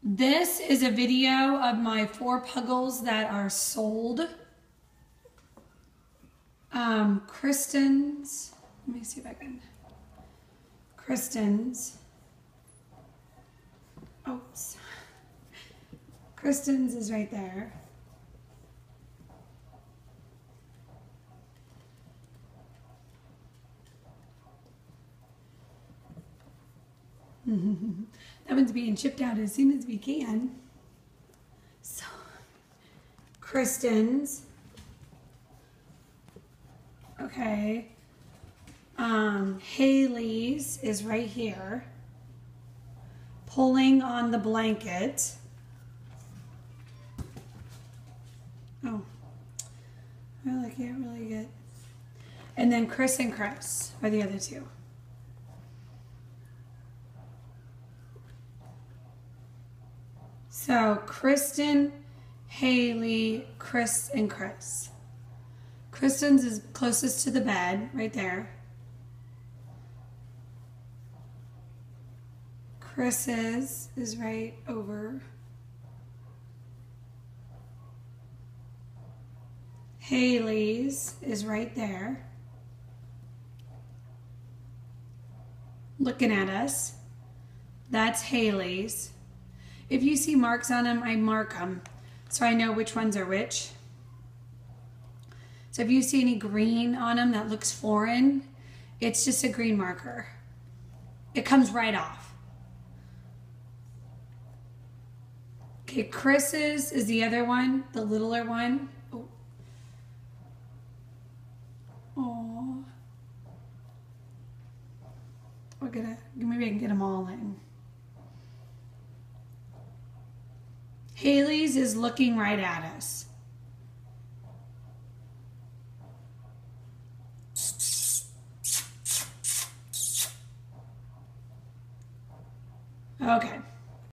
This is a video of my 4 Puggles that are sold. Kristen's, let me see if I can, Kristen's, oops, Kristen's is right there. That one's being shipped out as soon as we can. So, Kristen's. Okay. Haley's is right here. Pulling on the blanket. Oh. I can't really get. And then Chris and Chris are the other 2. So, Kristen, Haley, Chris, and Chris. Kristen's is closest to the bed, right there. Chris's is right over. Haley's is right there. Looking at us. That's Haley's. If you see marks on them, I mark them so I know which ones are which. So if you see any green on them that looks foreign, it's just a green marker. It comes right off. Okay, Chris's is the other one, the littler one. Oh. Aww. Maybe I can get them all in. Haley's is looking right at us. Okay.